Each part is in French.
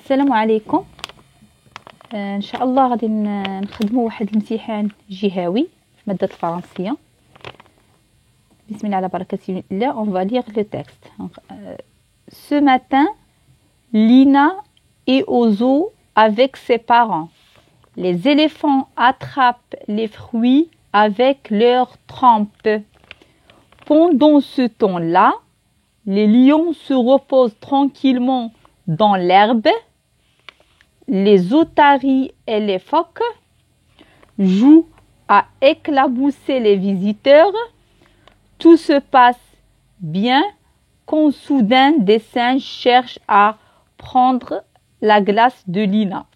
السلام عليكم. ان شاء الله غادي نخدموا واحد الامتحان جهوي في ماده الفرنسيه. بسم الله على بركه الله. On va lire le texte. Ce matin, Lina est aux eaux avec ses parents. Les éléphants attrapent les fruits avec leurs trompes. Pendant ce temps-là, les lions se reposent tranquillement dans l'herbe. Les otaries et les phoques jouent à éclabousser les visiteurs. Tout se passe bien quand soudain des singes cherchent à prendre la glace de Lina.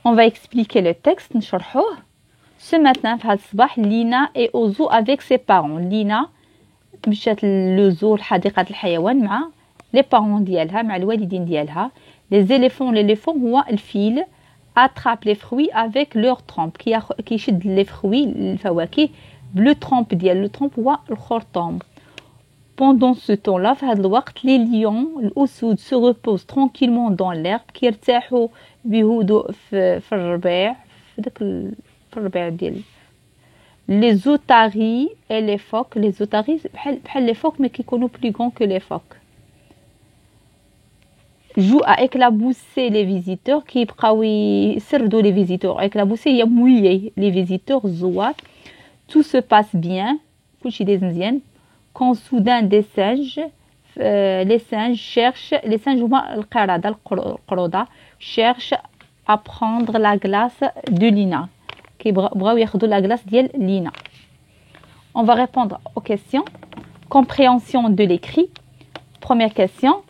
On va expliquer le texte. Ce matin, Lina est aux zoo avec ses parents. Lina مشات للزو حديقة الحيوان مع les parents ديالها مع الوالدين ديالها. Les éléphants, l'éléphant هو الفيل attrape les fruits avec leur trompe. كيشد les fruits الفواكه بلو trompe ديال le trompe هو الخرطوم. Pendant ce temps-là في هذا الوقت les lions الأسود se reposent tranquillement dans l'herbe كيرتاحوا بهدوء في الربيع في الربيع ديال. Les otaries et les phoques, les otaries بحال les phoques mais qui sont plus grands que les phoques. Jouent à éclabousser les visiteurs qui يبقاو يسردوا les visiteurs. Éclabousser هي mouiller les visiteurs زوار. Tout se passe bien, كلشي دايز مزيان. Quand soudain des singes, les singes هما القردة القرودة cherchent à prendre la glace de Lina. بغاو ياخذوا la glace ديال Lina. On va répondre aux questions. Compréhension de l'écrit. Première question.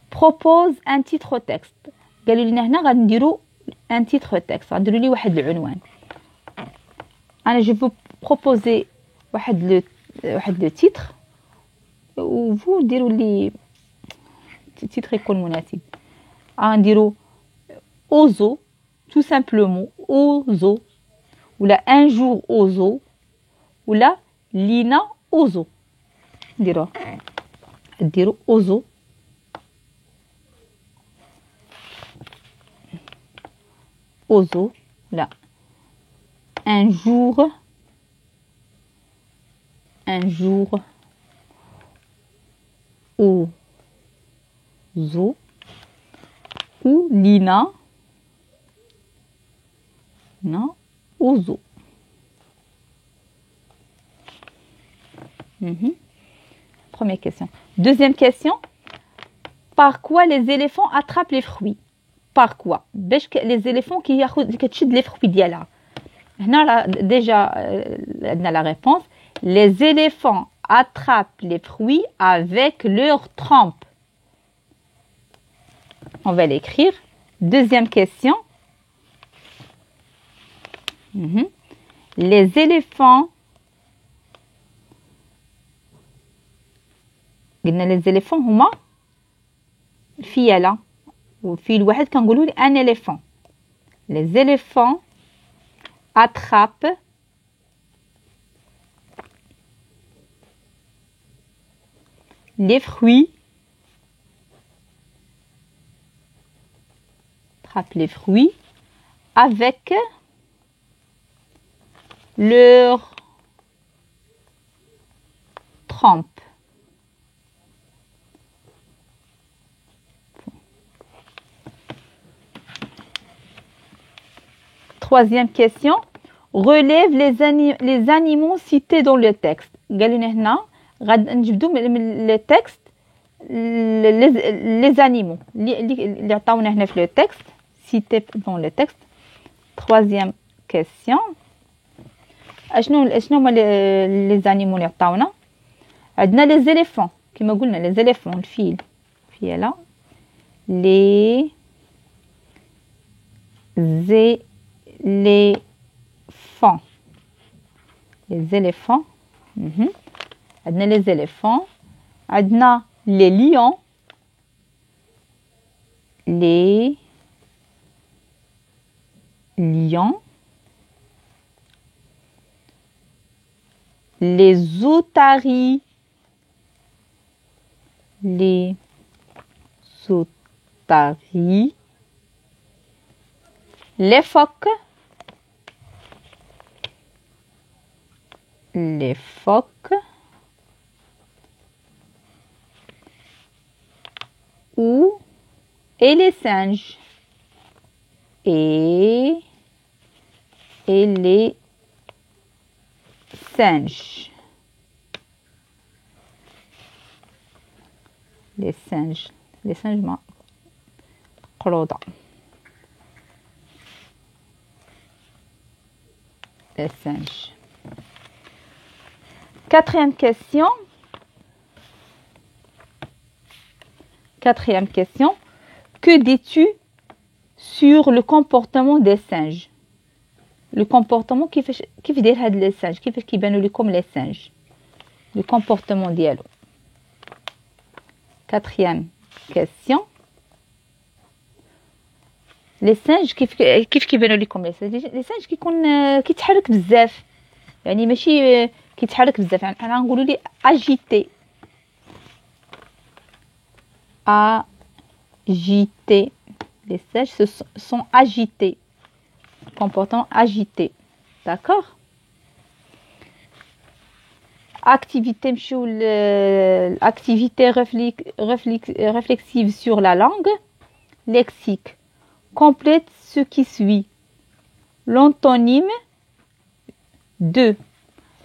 Propose un titre texte. قالوا لنا هنا غنديروا un titre texte. غنديروا لي واحد العنوان. انا je vous proposer واحد le titre و vous ديروا لي titre يكون مناسب. غنديروا ozo tout simplement aux eaux ou là un jour aux eaux ou là Lina aux eaux. نديروا aux eaux là un jour aux eaux ou Lina aux eaux. Première question. Deuxième question. Par quoi les éléphants attrapent les fruits? Par quoi? Les éléphants qui كتشد les fruits ديالها. هنا déjà عندنا la réponse. Les éléphants attrapent les fruits avec leurs trompes. On va l'écrire. Deuxième question. Les éléphants قلنا les éléphants هما الفيالة وفيل واحد كنقولوا un éléphant. Les éléphants attrapent les fruits avec leur trompe. Troisième question. Relève les animaux cités dans le texte. قالوا لنا هنا غنجبدوا من le texte les animaux اللي عطاونا هنا في le texte cités dans le texte. Troisième question. شنو هما les animaux اللي عطاونا؟ عندنا les éléphants كما قلنا les éléphants الفيل فيلا les éléphants عندنا les éléphants عندنا les lions, les lions, les otaries, les otaries, les phoques, et les singes, et les singes, مقروضة. Les singes. Quatrième question. Que dis-tu sur le comportement des singes? Le comportement كيف يدير هاد les singes, كيفاش كيبانوا لكم les singes. Le comportement ديالو. Quatrième question. Les singes كيف كيبانوا لكم les singes. Les singes كيتحرك بزاف. يعني ماشي كيتحرك بزاف، يعني انا نقولوا لي agité. Agité. Les singes sont agités. Comportement agité. D'accord? Activité réflexive sur la langue. Lexique. Complète ce qui suit. L'antonyme de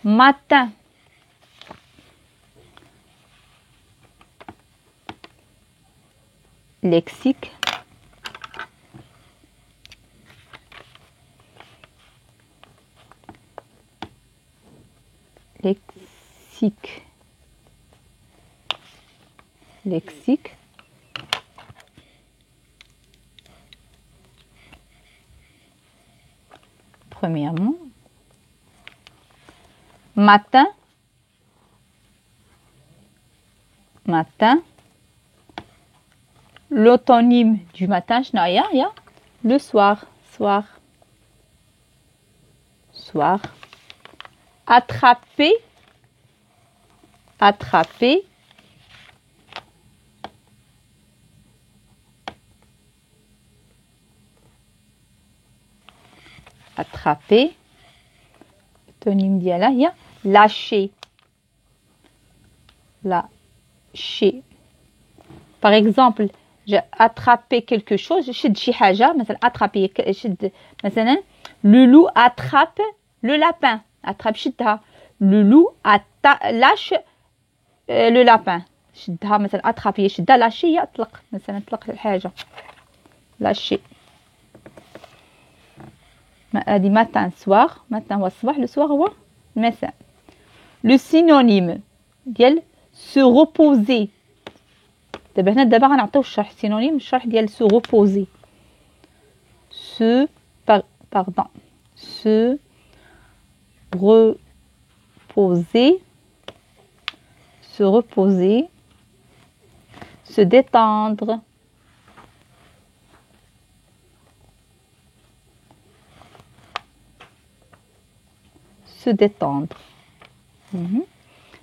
matin. Lexique. Lexique. Premièrement, matin. L'antonyme du matin, le soir. Attraper. Antonyme ديالها lâcher. Par exemple, j'ai attrapé quelque chose, شد شي حاجة, مثلا attraper, شد مثلا le loup attrape le lapin. Attrape شدها. Le loup lâche le lapin. شدها مثلا attraper شدها, lâcher هي اطلق, مثلا اطلق الحاجة. lâcher. هذه matin soir. matin هو الصباح, le soir هو المساء. Le synonyme ديال se reposer. دابا غنعطيو الشرح. synonyme الشرح ديال se reposer. se reposer, se détendre,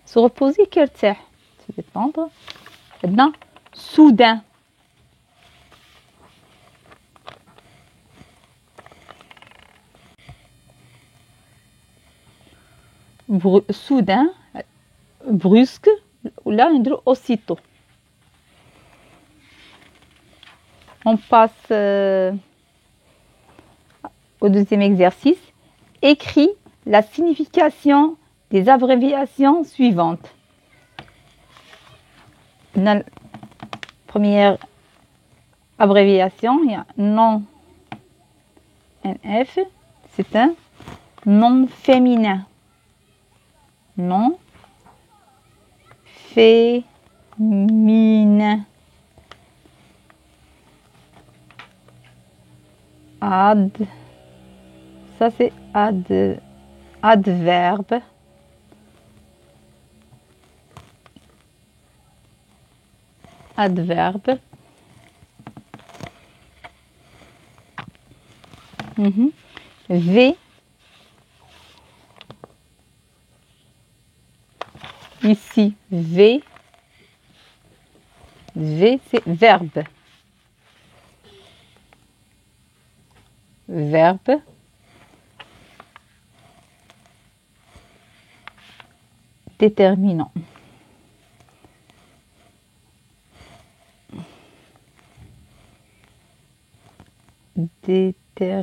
se reposer كيرتاح. se détendre. عندنا soudain. soudain, brusque, ou là نديرو aussitôt. On passe au deuxième exercice. Écris la signification des abréviations suivantes. La première abréviation, il y a nom NF, c'est un nom féminin. Nom féminin. Ça c'est adverbe. adverbe. V. Ici, V. V, c'est verbe. Verbe. Déterminant. Déterminant.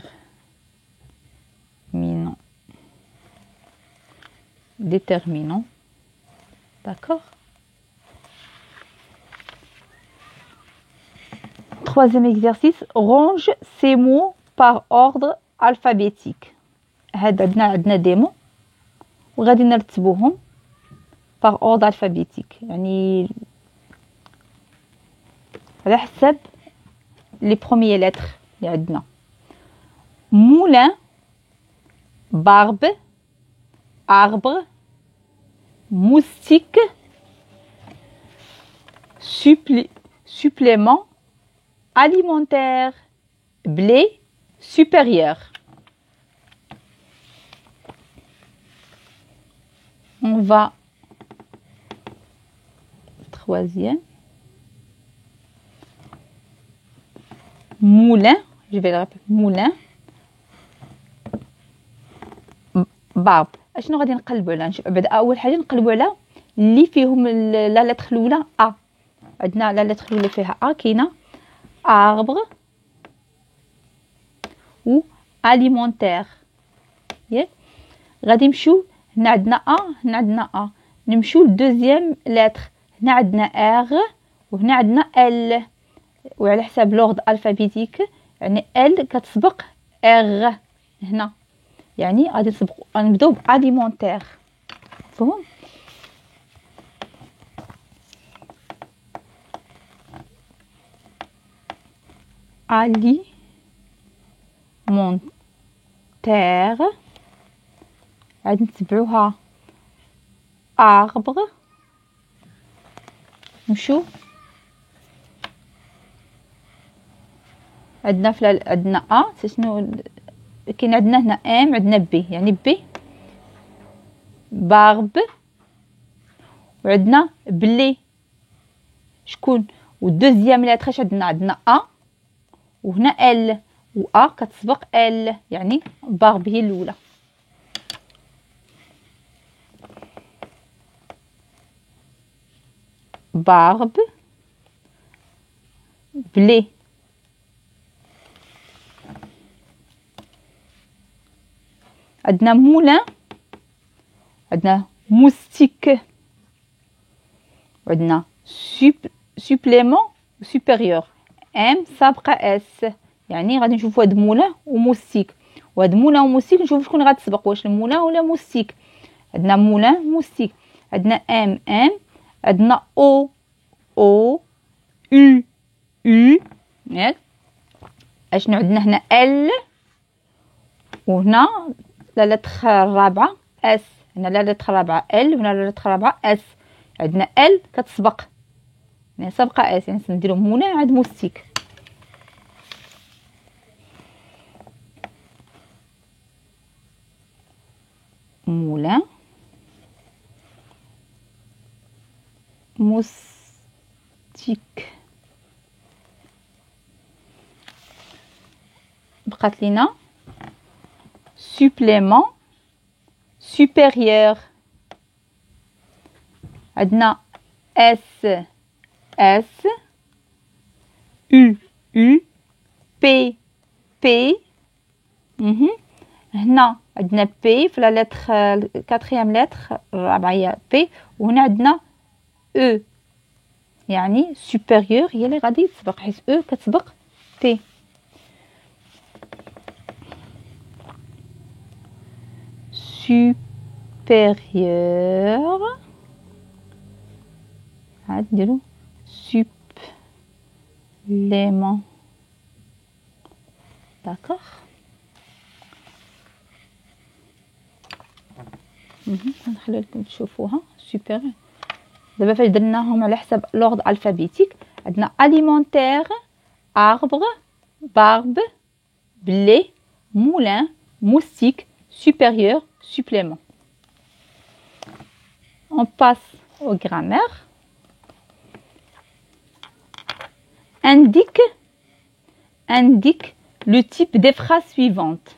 Déterminant. D'accord. Troisième exercice, range ces mots par ordre alphabétique. هذا عندنا des mots وغادي نرتبوهم par ordre alphabétique. يعني على حسب les premières lettres اللي عندنا. moulin, barbe, arbre, moustique, supplément alimentaire, blé, supérieur. On va troisième. Moulin, je vais le répéter. Moulin, barbe. اشنو غادي نقلبوا على بعد اول حاجه نقلبوا على اللي فيهم لا لتر الاولى ا. عندنا لا لتر الاولى فيها ا كاينه arbre و alimentaire. ياك غادي نمشيو هنا عندنا ا هنا عندنا ا نمشيو للدوزيام لتر هنا عندنا ار وهنا عندنا ال وعلى حساب لوغد الفابيتيك يعني ال كتسبق ار هنا يعني غادي نبداو باليمونتير. فهم alimentaire غادي نتبعوها arbre. نمشيو عندنا عندنا ا شنو كاين عندنا هنا ام عندنا بي يعني بي بارب وعندنا بلي شكون والدوزيام لاتر عندنا ا وهنا ال و ا كتسبق ال يعني بارب هي الاولى. بارب بلي عندنا مولان عندنا موستيك وعندنا سوبليمون وسوبيريور ام سابقه اس يعني غادي نشوفوا هاد مولان وموستيك وهاد مولان وموستيك نشوفوا شكون غتسبق واش المولان ولا موستيك. عندنا مولان موستيك عندنا ام عندنا او يو ياك اشنو عندنا هنا ال وهنا لا لتر الرابعه اس هنا لا لتر الرابعه ال وهنا لا لتر الرابعه اس عندنا ال كتسبق يعني سابقه اس يعني نديرو مولان عند موستيك. مولان موستيك بقات لينا supplément supérieur عندنا S S U U P P هنا عندنا P في لا لتر الكاتريام لتر الرابعه هي P وهنا عندنا E يعني supérieur هي اللي غادي تسبق حيت E كتسبق P. supérieur عاد نديرو supplément داكوغ. نخلي لكم تشوفوها سوبر. دابا فاش درناهم على حساب لوغد الفابيتيك عندنا alimentaire, arbre, barbe, blé, moulin, moustique, supérieur, supplément. On passe aux grammaires. Indique le type des phrases suivantes.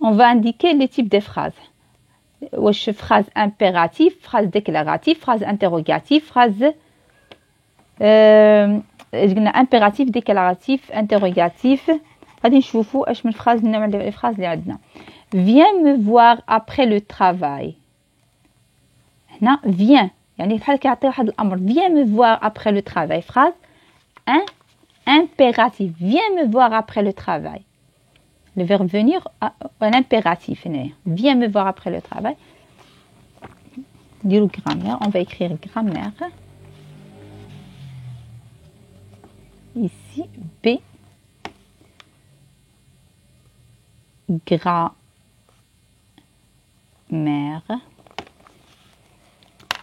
On va indiquer le type des phrases. Phrase impérative, phrase déclarative, phrase interrogative, phrase impératif, déclaratif, interrogatif. غادي نشوفوا اش من phrase النوع ديال الفراز اللي عندنا. Viens me voir après le travail. هنا viens يعني بحال كيعطي واحد الامر. Viens me voir après le travail. Phrase impératif. Viens me voir après le travail. Le verbe venir un impératif. Viens me voir après le travail. Dire grammaire. On va écrire grammaire. Ici, B. Grammaire.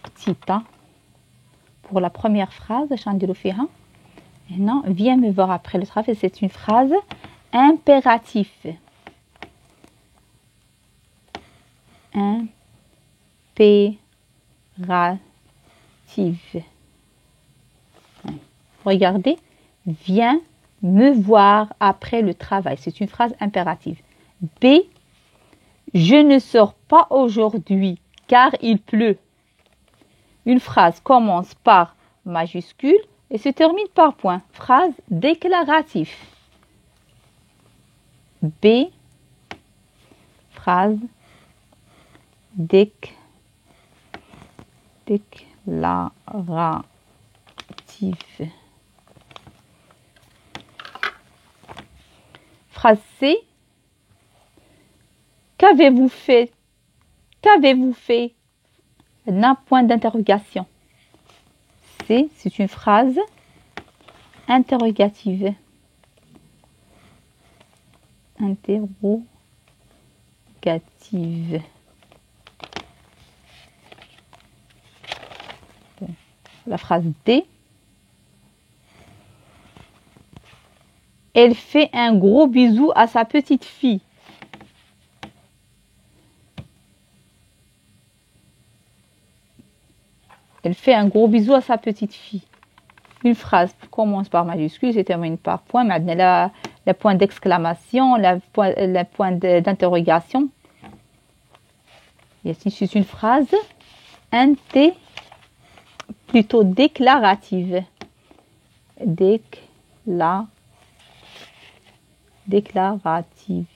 Petit A. Pour la première phrase, non, viens me voir après le travail. C'est une phrase impératif. Impérative. Regardez. Viens me voir après le travail. C'est une phrase impérative. B. Je ne sors pas aujourd'hui car il pleut. Une phrase commence par majuscule et se termine par point. Phrase déclarative. B. Phrase déclarative. Phrase C. Qu'avez-vous fait? Qu'avez-vous fait? Un point d'interrogation. C, c'est une phrase interrogative. Interrogative. La phrase D. Elle fait un gros bisou à sa petite fille. Elle fait un gros bisou à sa petite fille. Une phrase commence par majuscule, se termine par point. Maintenant, le point d'exclamation, le point d'interrogation. Ici, c'est une phrase plutôt déclarative. Déclarative.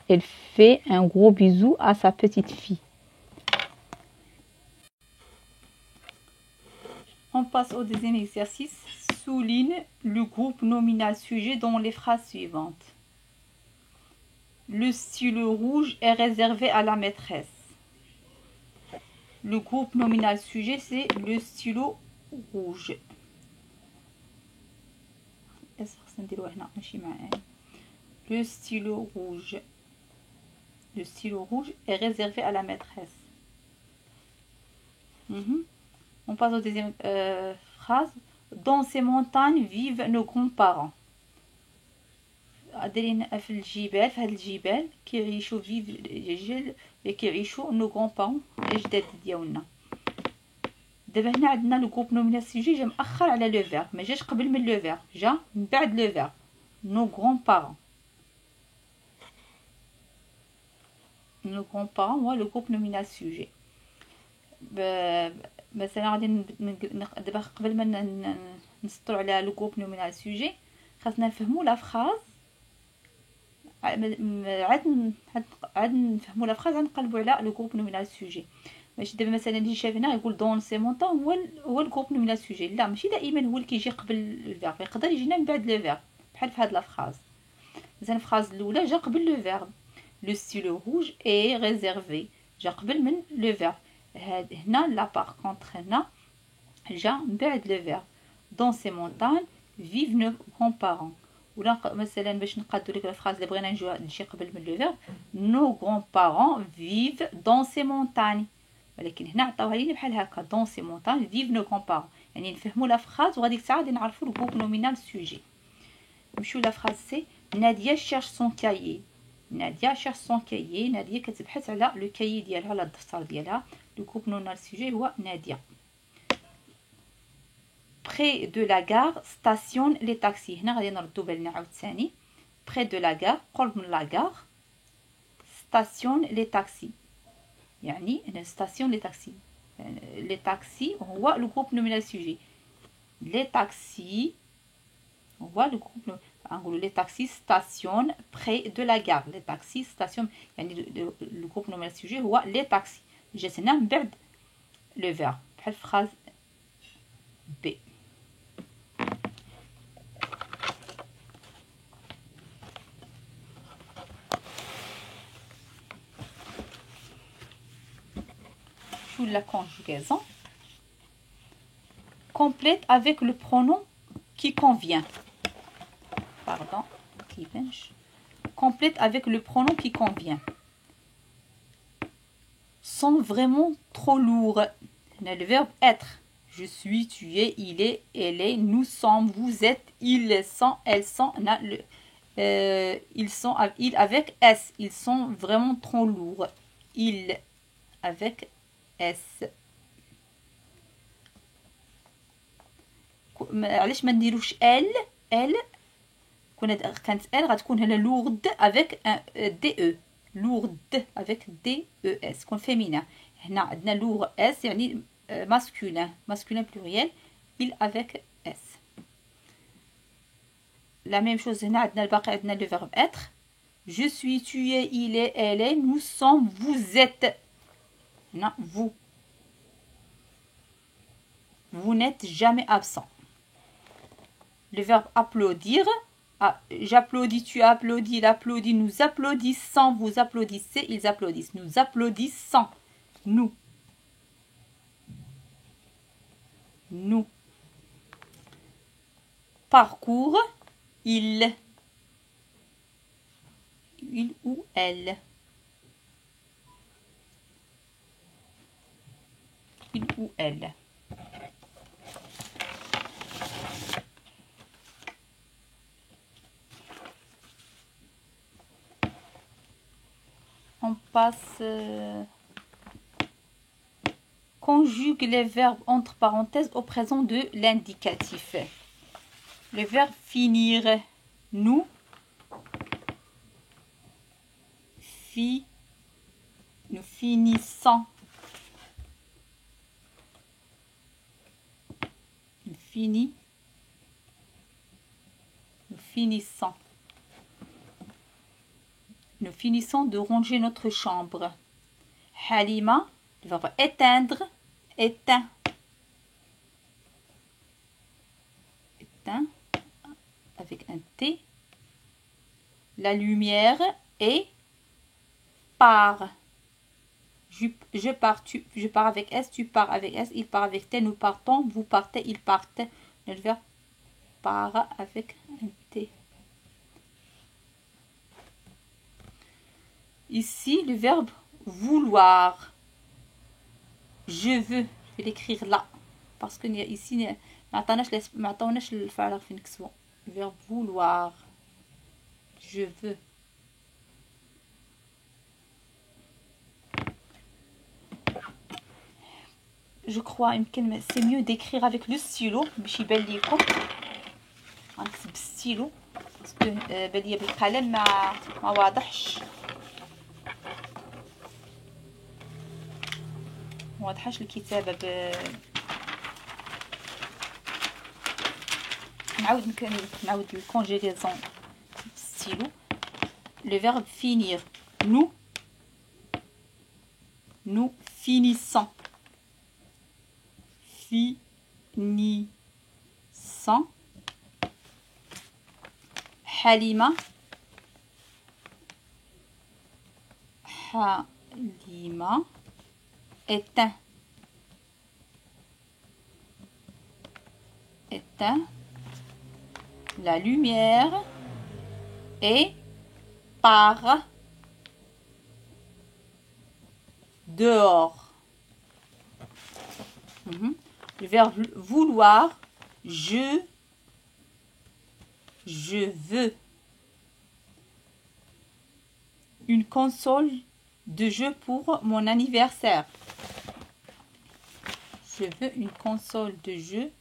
Elle fait un gros bisou à sa petite fille. On passe au deuxième exercice. Souligne le groupe nominal sujet dans les phrases suivantes. Le stylo rouge est réservé à la maîtresse. Le groupe nominal sujet, c'est le stylo rouge. Le stylo rouge. Le stylo rouge est réservé à la maîtresse. On passe aux deuxième phrase. Dans ces montagnes vivent nos grands-parents. في الجبال في هذه الجبال كيعيشوا كيعيشوا نو غران اجداد ديالنا. دابا هنا عندنا لو جروب نومينال سوجي جا مأخر على لو فيرب، ما جاش قبل من لو فيرب، جا من بعد لو فيرب. نو غران بارون. نو غران بارون هو لو جروب نومينال سوجي. مثلا غادي دابا قبل ما نسطروا على لو جروب نومينال سوجي خاصنا نفهموا لا فراز. عاد نفهموا لا فراز، غنقلبوا على لو جروب نومينال سوجي. ماشي دابا مثلا اللي شاف هنا يقول دون سي مونطون هو الجروب نومينال سوجي، لا ماشي دائما هو اللي كيجي قبل الفيرب، يقدر يجينا من بعد لو فيرب بحال في هاد لا فراز. مثلا الفراز الاولى جا قبل لو فيرب، لو ستيلو روج اي ريزيرفي جا قبل من لو فيرب. هنا لا باغ كونطخ هنا جا من بعد لو فيرب. دون سي مونطان فيف نو غران بارون. ولا مثلا باش نقادو لك الفراز اللي بغينا نجي قبل من لو فيرب، نو غران بارون فيف دون سي مونطاني. ولكن هنا عطاوها لينا بحال هكا دون سي مونتاج فيف نو كومبارون، يعني نفهموا لا فراز وغاديك الساعه غادي نعرفوا الجروب نومينال سوجي. نمشيو لا فراز سي ناديه شيرش سون كايي. ناديه شيرش سون كايي، ناديه كتبحث على لو كايي ديالها ولا الدفتر ديالها. لو جروب نومينال سوجي هو ناديه. près de la gare station les taxis. هنا غادي نردو بالنا عاوتاني près de la gare قرب من لا gare station les taxis، يعني station les taxis. les taxis هو لو جروب نومينال سوجي. les taxis هو لو جروب نقولوا les taxis station près de la gare. les taxis station يعني لو جروب نومينال سوجي هو les taxis. جات هنا من بعد لو فيرب بحال فراز بي. La conjugaison complète avec le pronom qui convient. Pardon, complète avec le pronom qui convient. Sont vraiment trop lourds. Le verbe être. Je suis, tu es, il est, elle est, nous sommes, vous êtes, ils sont, elles sont. Ils sont, ils avec S. Ils sont vraiment trop lourds. Ils avec S. علاش ما نديروش ال كانت ال غتكون هنا لورد افيك دي او. لورد افيك دي او اس كون فيمينا. هنا عندنا لور اس يعني ماسكولين بلوريال. il avec s. لا ميم شوز هنا عندنا الباقي عندنا لو فيرب être. je suis, tu es, il est, elle est, nous sommes, vous êtes. Non, vous n'êtes jamais absent. Le verbe applaudir. J'applaudis, tu applaudis, il applaudit, nous applaudissons, vous applaudissez, ils applaudissent. Nous applaudissons. Nous. Parcours. Il ou elle. Il ou elle. On passe... conjugue les verbes entre parenthèses au présent de l'indicatif. Le verbe finir. Nous. Nous finissons. Nous finissons. Nous finissons de ranger notre chambre. Halima, le verbe éteindre, éteint. Éteint, avec un T. La lumière et part. Je pars, je pars avec S, tu pars avec S, il part avec T, nous partons, vous partez, il partent. Le verbe part avec un T. Ici, le verbe vouloir. Je veux. Je vais l'écrire là. Parce que ici, le verbe vouloir. Je veux. Je crois c'est mieux d'écrire avec le stylo. باش يبان ليكم غنكتب بالستيلو باسكو بان ليا بالقلم ما واضحش. ما واضحش الكتابه نعاود الكونجيغاسيون بالستيلو. Le verbe finir. Nous finissons. Finissant. Halima. Éteint. La lumière et part dehors. Le verbe vouloir, je veux une console de jeu pour mon anniversaire. Je veux une console de jeu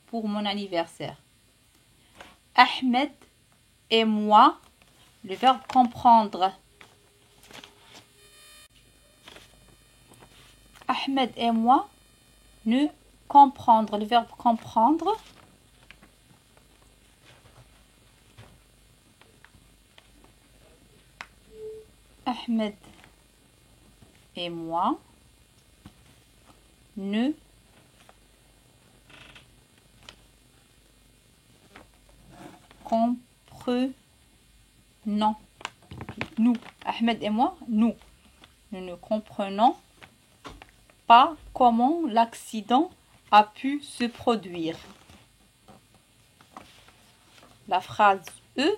pour mon anniversaire. Ahmed et moi, le verbe comprendre. Ahmed et moi, ne comprendre, le verbe comprendre. Ahmed et moi ne comprenons. Nous, Ahmed et moi, nous ne comprenons pas comment l'accident a pu se produire. La phrase E,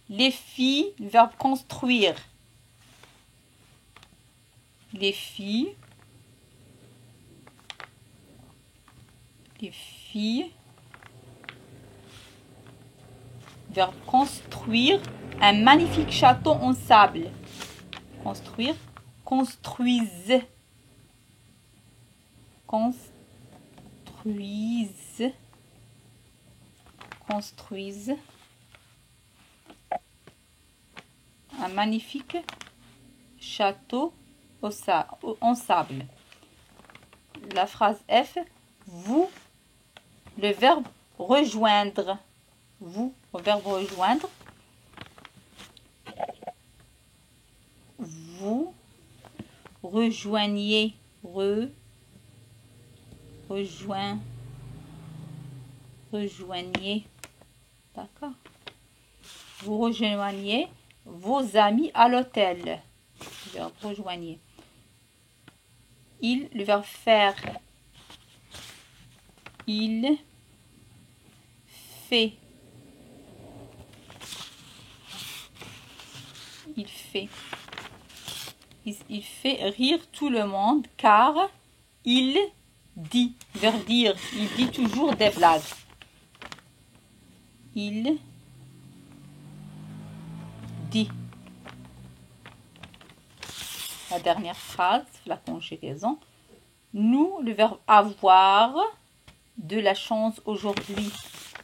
les filles, le verbe construire. Les filles, verbe construire, un magnifique château en sable. Construire, construisent. Construisent un magnifique château en sable. La phrase F, vous, le verbe rejoindre. Vous, le verbe rejoindre. Vous rejoignez, rejoignez, d'accord. Vous rejoignez vos amis à l'hôtel. Le verbe rejoignez. Il, le verbe faire. Il fait. Il fait rire tout le monde car il dit. Verbe dire. Il dit toujours des blagues. Il dit. La dernière phrase, la conjugaison. Nous, le verbe avoir, de la chance aujourd'hui.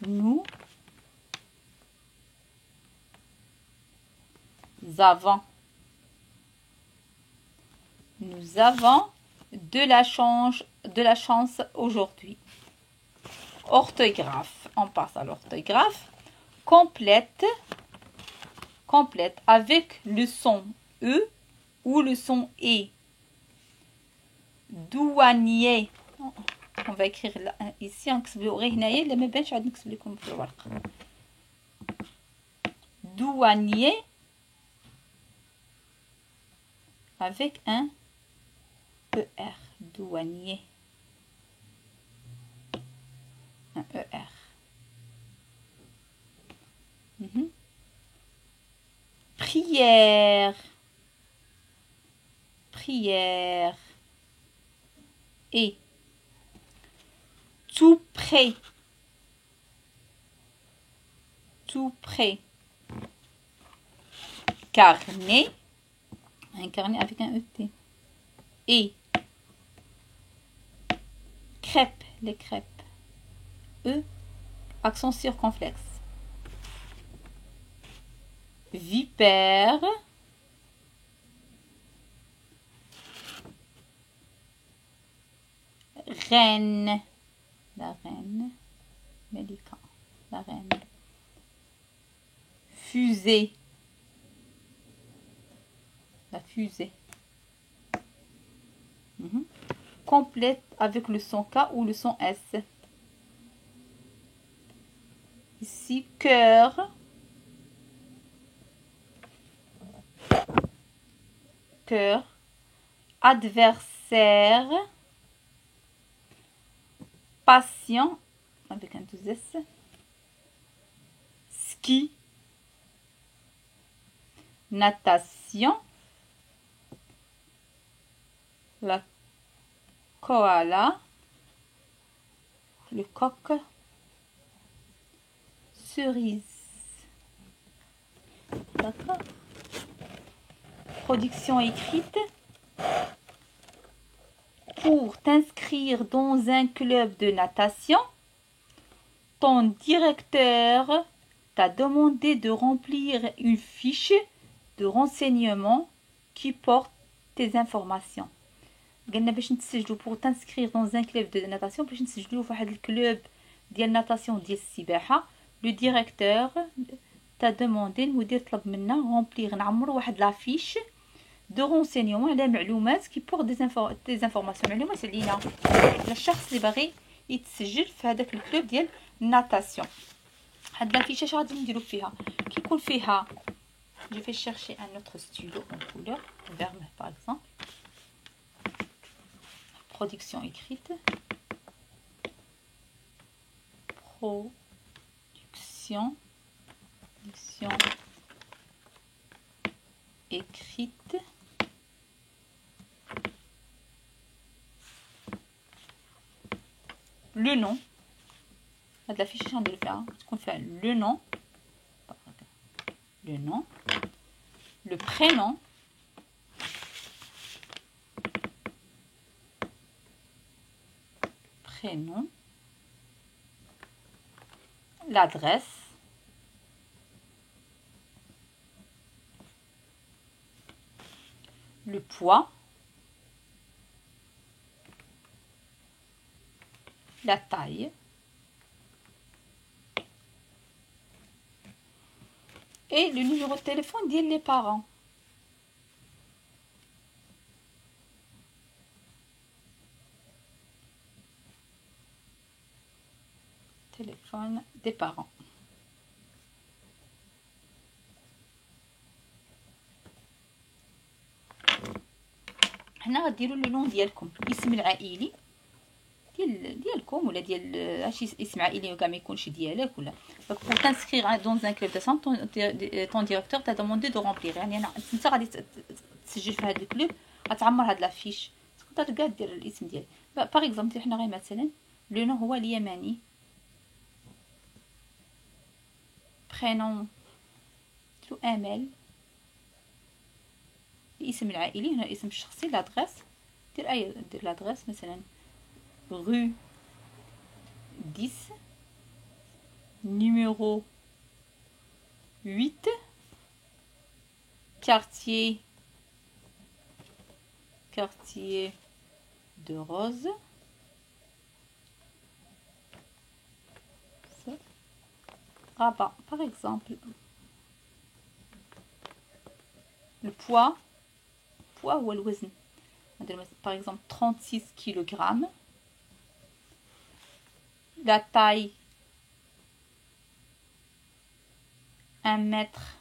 Nous avons de la chance aujourd'hui. Orthographe. On passe à l'orthographe. Complète avec le son E ou le son E. Douanier. On va écrire là, ici douanier avec un ER. Douanier. Un ER. Prière. Et tout près. Carnet. Un carnet avec un ET. Et crêpes. Les crêpes. E, accent circonflexe. Vipère. Reine. La reine. Médicament. La reine. Fusée. La fusée. Complète avec le son K ou le son S. Ici, cœur. Adversaire. Patient avec un 2S. Ski. Natation. La koala. le coq cerise. D'accord. Production écrite. Pour t'inscrire dans un club de natation, ton directeur t'a demandé de remplir une fiche de renseignement qui porte tes informations. قلنا باش نتسجلوا pour t'inscrire dans un club de natation باش نتسجلوا في واحد الكلوب ديال ناتاسيون ديال السباحه. لو ديريكتور تا دوموندي، المدير طلب منا رومبليغ نعمروا واحد لافيش دو رونسينيومون على معلومات كي بور دي انفورماسيون، معلومات علينا على الشخص اللي باغي يتسجل في هذاك الكلوب ديال الناتاسيون. هاد لافيش اش غادي نديرو فيها؟ كيكون فيها جو في شيرشي ان اوتر ستيلو اون كولور فيرم باغ اكزومبل. Production écrite. Production écrite. Le nom. هاد الافيش اش غندير فيها؟ تكون فيها le nom, le prénom, l'adresse, le poids, la taille et le numéro de téléphone des parents. Téléphone des parents. هنا غديروا لو نون ديالكم، الاسم العائلي ديالكم ولا ديال شي اسم عائلي كاع ما يكونش ديالك ولا. دونك بور تانسكريغ دون ان كلوب دو سون طون ديريكتور تا دوموندي دو رومبليغ، يعني انا انت غادي تسجل في هذا الكلوب، غتعمر هاد لافيش، تقدر كاع دير الاسم ديالك. باغ اكزومبل حنا غير مثلا لو نون هو اليماني، برينون ديرو امل، الاسم العائلي هنا الاسم الشخصي، لادريس دير لادريس مثلا rue 10 numéro 8 quartier de Rose, Rabat par exemple. Le poids ou le وزن par exemple 36 kg. La taille 1 mètre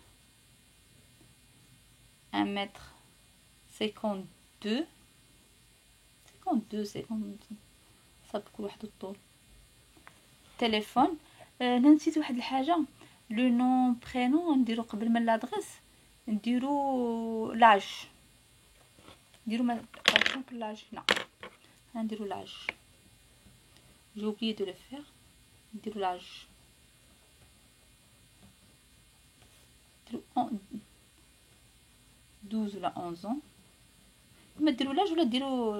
52 صافي واحد الطول. تليفون انا نسيت واحد الحاجه، لو نون برينون نديرو قبل من لادريس نديرو لاج، نديرو باغ اكزومبل لاج هنا، نديرو لاج، j'ai oublié de le faire. نديرو لاج 12 ولا 11 ans. ما ديرو لاج ولا ديرو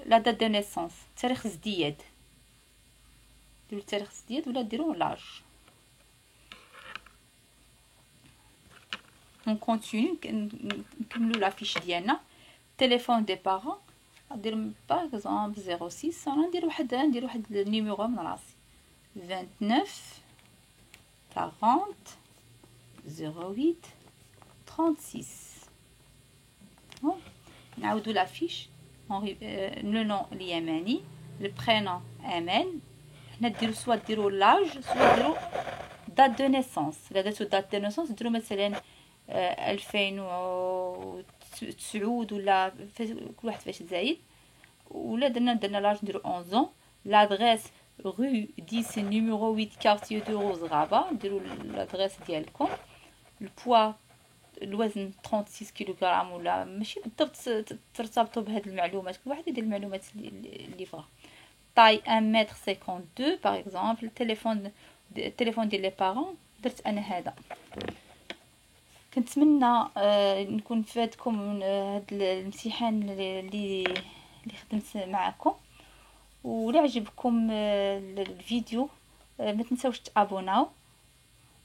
لا دات دو نيسونس، تاريخ ازدياد، ديرو تاريخ ازدياد ولا ديرو لاج. اون كونتينيو نكملو لافيش ديالنا. تليفون دي بارون ندير باغ اكزومبل 06، انا ندير واحد النيميرو من راسي 29 40 08 36. نعاودو لافيش. لو نون اليماني، لو برينون امل، حنا ديرو سوا ديرو لاج سوا ديرو دات دو نيسونس. لا درتو دات دو نيسونس ديرو مثلا 2009 ولا كل واحد فاش زايد، ولا درنا لاج نديرو 11 ans. لادريس rue 10 numéro 8 quartier de Rose Rabat، نديرو لادريس ديالكم. البوا الوزن 36 كيلوغرام، ولا ماشي بالضبط ترتبطوا بهاد المعلومات، كل واحد يدير المعلومات اللي بغا. طاي 1 متر 52 باغ اكزومبل. التليفون ديال لي بارون درت انا هذا. كنتمنى نكون فادكم من هاد الامتحان اللي خدمت معكم. ولا عجبكم الفيديو ما تنساوش تابوناو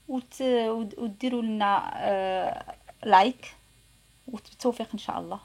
وديروا لنا لايك، وبالتوفيق ان شاء الله.